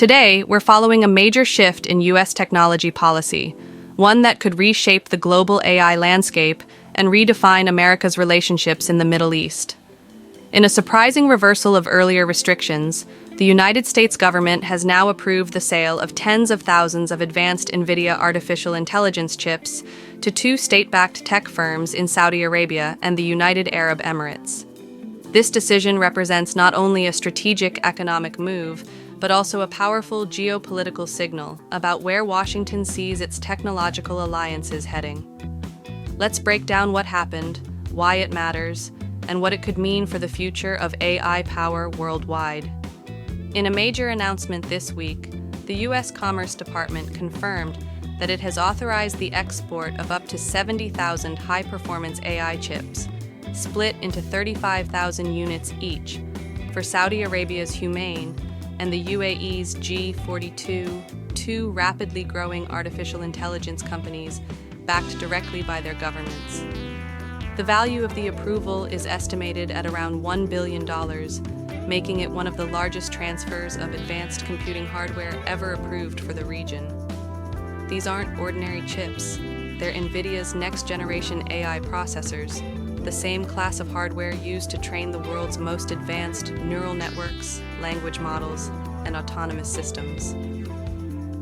Today, we're following a major shift in U.S. technology policy, one that could reshape the global AI landscape and redefine America's relationships in the Middle East. In a surprising reversal of earlier restrictions, the United States government has now approved the sale of tens of thousands of advanced NVIDIA artificial intelligence chips to two state-backed tech firms in Saudi Arabia and the United Arab Emirates. This decision represents not only a strategic economic move, but also a powerful geopolitical signal about where Washington sees its technological alliances heading. Let's break down what happened, why it matters, and what it could mean for the future of AI power worldwide. In a major announcement this week, the U.S. Commerce Department confirmed that it has authorized the export of up to 70,000 high-performance AI chips, split into 35,000 units each, for Saudi Arabia's Humane and the UAE's G42, two rapidly growing artificial intelligence companies backed directly by their governments. The value of the approval is estimated at around $1 billion, making it one of the largest transfers of advanced computing hardware ever approved for the region. These aren't ordinary chips. They're NVIDIA's next-generation AI processors, the same class of hardware used to train the world's most advanced neural networks, language models, and autonomous systems.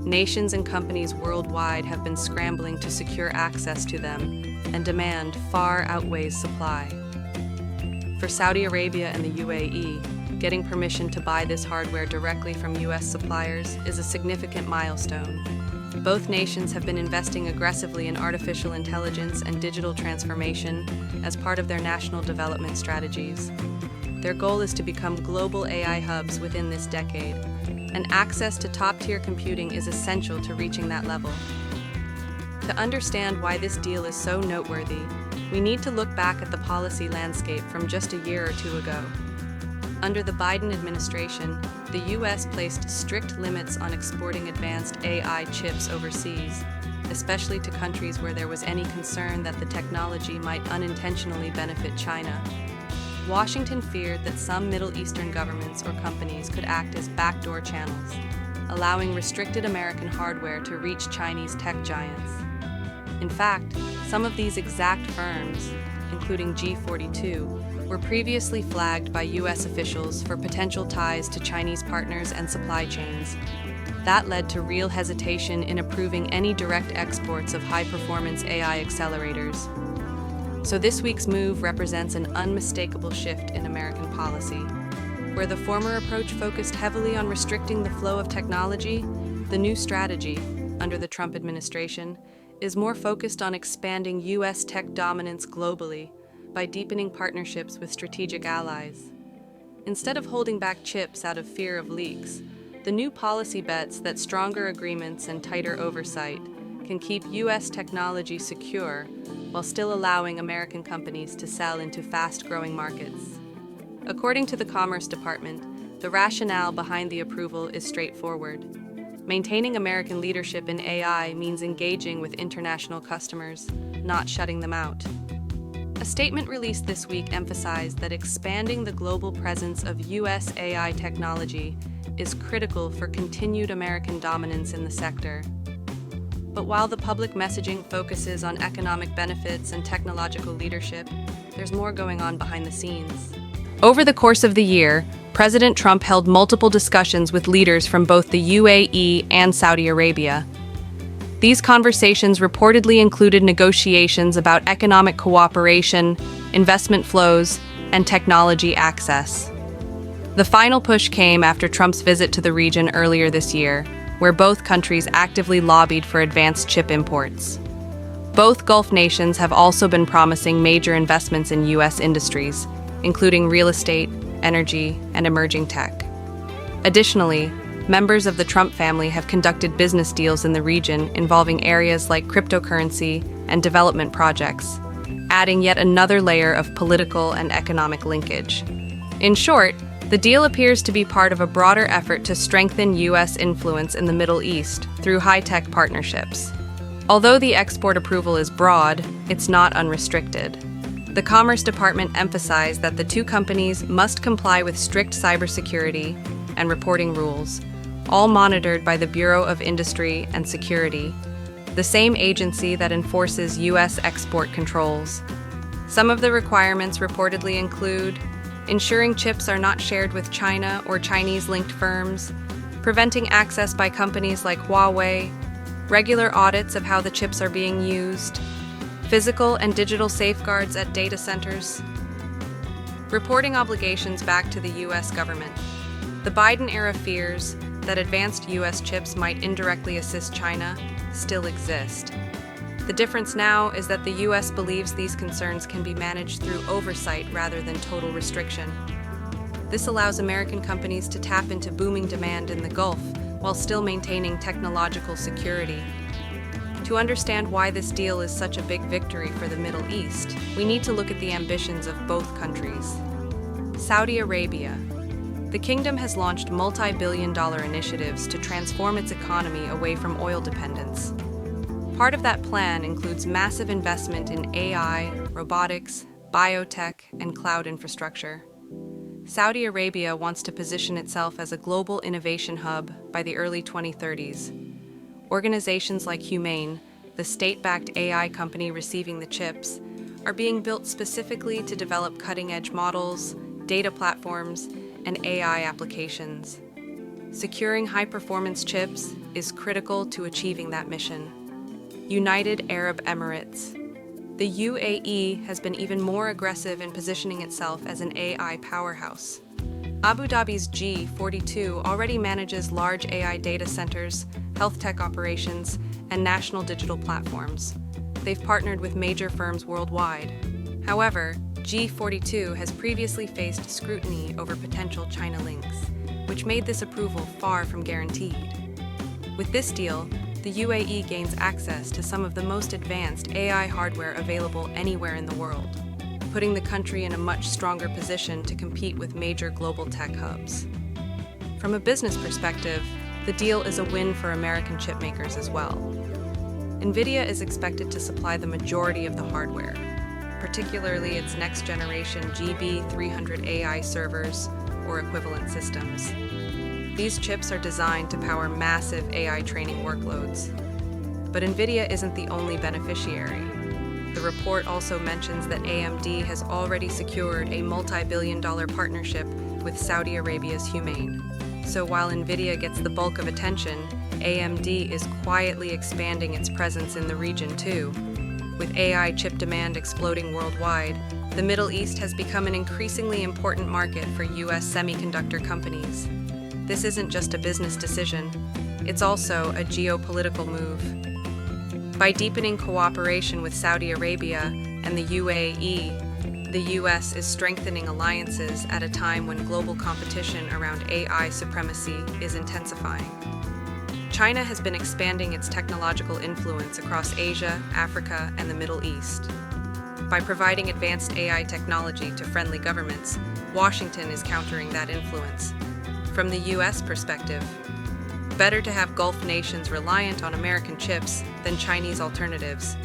Nations and companies worldwide have been scrambling to secure access to them, and demand far outweighs supply. For Saudi Arabia and the UAE, getting permission to buy this hardware directly from U.S. suppliers is a significant milestone. Both nations have been investing aggressively in artificial intelligence and digital transformation as part of their national development strategies. Their goal is to become global AI hubs within this decade, and access to top-tier computing is essential to reaching that level. To understand why this deal is so noteworthy, we need to look back at the policy landscape from just a year or two ago. Under the Biden administration, the U.S. placed strict limits on exporting advanced AI chips overseas, especially to countries where there was any concern that the technology might unintentionally benefit China. Washington feared that some Middle Eastern governments or companies could act as backdoor channels, allowing restricted American hardware to reach Chinese tech giants. In fact, some of these exact firms, including G42, were previously flagged by U.S. officials for potential ties to Chinese partners and supply chains. That led to real hesitation in approving any direct exports of high-performance AI accelerators. So this week's move represents an unmistakable shift in American policy. Where the former approach focused heavily on restricting the flow of technology, the new strategy, under the Trump administration, is more focused on expanding U.S. tech dominance globally by deepening partnerships with strategic allies. Instead of holding back chips out of fear of leaks, the new policy bets that stronger agreements and tighter oversight can keep U.S. technology secure while still allowing American companies to sell into fast-growing markets. According to the Commerce Department, the rationale behind the approval is straightforward. Maintaining American leadership in AI means engaging with international customers, not shutting them out. A statement released this week emphasized that expanding the global presence of U.S. AI technology is critical for continued American dominance in the sector. But while the public messaging focuses on economic benefits and technological leadership, there's more going on behind the scenes. Over the course of the year, President Trump held multiple discussions with leaders from both the UAE and Saudi Arabia. These conversations reportedly included negotiations about economic cooperation, investment flows, and technology access. The final push came after Trump's visit to the region earlier this year, where both countries actively lobbied for advanced chip imports. Both Gulf nations have also been promising major investments in U.S. industries, including real estate, energy, and emerging tech. Additionally, members of the Trump family have conducted business deals in the region involving areas like cryptocurrency and development projects, adding yet another layer of political and economic linkage. In short, the deal appears to be part of a broader effort to strengthen U.S. influence in the Middle East through high-tech partnerships. Although the export approval is broad, it's not unrestricted. The Commerce Department emphasized that the two companies must comply with strict cybersecurity and reporting rules, all monitored by the Bureau of Industry and Security, the same agency that enforces U.S. export controls. Some of the requirements reportedly include ensuring chips are not shared with China or Chinese-linked firms, preventing access by companies like Huawei, regular audits of how the chips are being used, physical and digital safeguards at data centers, reporting obligations back to the U.S. government. The Biden-era fears that advanced U.S. chips might indirectly assist China still exist. The difference now is that the U.S. believes these concerns can be managed through oversight rather than total restriction. This allows American companies to tap into booming demand in the Gulf while still maintaining technological security. To understand why this deal is such a big victory for the Middle East, we need to look at the ambitions of both countries. Saudi Arabia. The kingdom has launched multi-billion-dollar initiatives to transform its economy away from oil dependence. Part of that plan includes massive investment in AI, robotics, biotech, and cloud infrastructure. Saudi Arabia wants to position itself as a global innovation hub by the early 2030s. Organizations like Humane, the state-backed AI company receiving the chips, are being built specifically to develop cutting-edge models, data platforms, and AI applications. Securing high-performance chips is critical to achieving that mission. United Arab Emirates. The UAE has been even more aggressive in positioning itself as an AI powerhouse. Abu Dhabi's G42 already manages large AI data centers, health tech operations, and national digital platforms. They've partnered with major firms worldwide. However, G42 has previously faced scrutiny over potential China links, which made this approval far from guaranteed. With this deal, the UAE gains access to some of the most advanced AI hardware available anywhere in the world, putting the country in a much stronger position to compete with major global tech hubs. From a business perspective, the deal is a win for American chipmakers as well. NVIDIA is expected to supply the majority of the hardware, particularly its next-generation GB300 AI servers or equivalent systems. These chips are designed to power massive AI training workloads. But NVIDIA isn't the only beneficiary. The report also mentions that AMD has already secured a multi-billion-dollar partnership with Saudi Arabia's Humane. So while NVIDIA gets the bulk of attention, AMD is quietly expanding its presence in the region too. With AI chip demand exploding worldwide, the Middle East has become an increasingly important market for U.S. semiconductor companies. This isn't just a business decision, it's also a geopolitical move. By deepening cooperation with Saudi Arabia and the UAE, the U.S. is strengthening alliances at a time when global competition around AI supremacy is intensifying. China has been expanding its technological influence across Asia, Africa, and the Middle East. By providing advanced AI technology to friendly governments, Washington is countering that influence. From the U.S. perspective, better to have Gulf nations reliant on American chips than Chinese alternatives.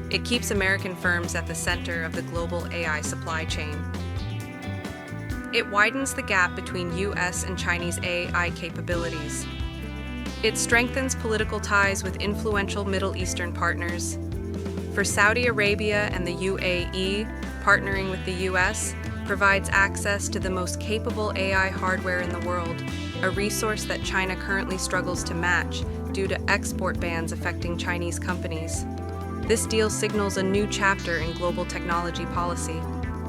It keeps American firms at the center of the global AI supply chain. It widens the gap between U.S. and Chinese AI capabilities. It strengthens political ties with influential Middle Eastern partners. For Saudi Arabia and the UAE, partnering with the U.S. provides access to the most capable AI hardware in the world, a resource that China currently struggles to match due to export bans affecting Chinese companies. This deal signals a new chapter in global technology policy.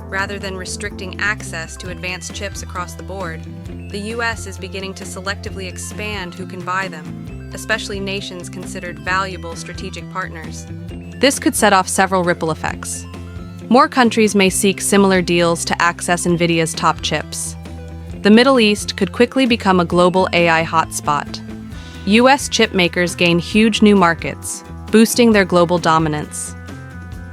Rather than restricting access to advanced chips across the board, the U.S. is beginning to selectively expand who can buy them, especially nations considered valuable strategic partners. This could set off several ripple effects. More countries may seek similar deals to access NVIDIA's top chips. The Middle East could quickly become a global AI hotspot. U.S. chip makers gain huge new markets, boosting their global dominance.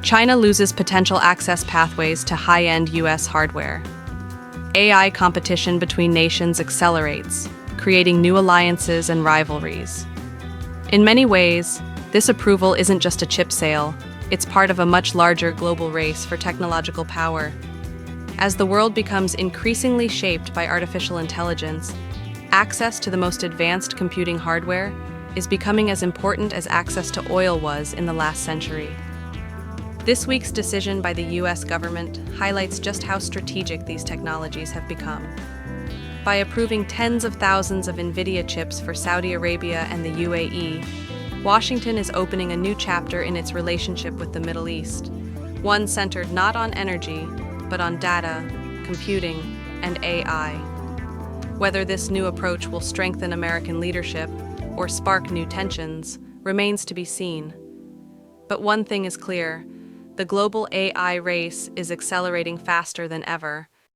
China loses potential access pathways to high-end U.S. hardware. AI competition between nations accelerates, creating new alliances and rivalries. In many ways, this approval isn't just a chip sale, it's part of a much larger global race for technological power. As the world becomes increasingly shaped by artificial intelligence, Access to the most advanced computing hardware is becoming as important as access to oil was in the last century. This week's decision by the US government highlights just how strategic these technologies have become. By approving tens of thousands of NVIDIA chips for Saudi Arabia and the UAE, Washington is opening a new chapter in its relationship with the Middle East, one centered not on energy, but on data, computing, and AI. Whether this new approach will strengthen American leadership or spark new tensions remains to be seen. But one thing is clear: the global AI race is accelerating faster than ever,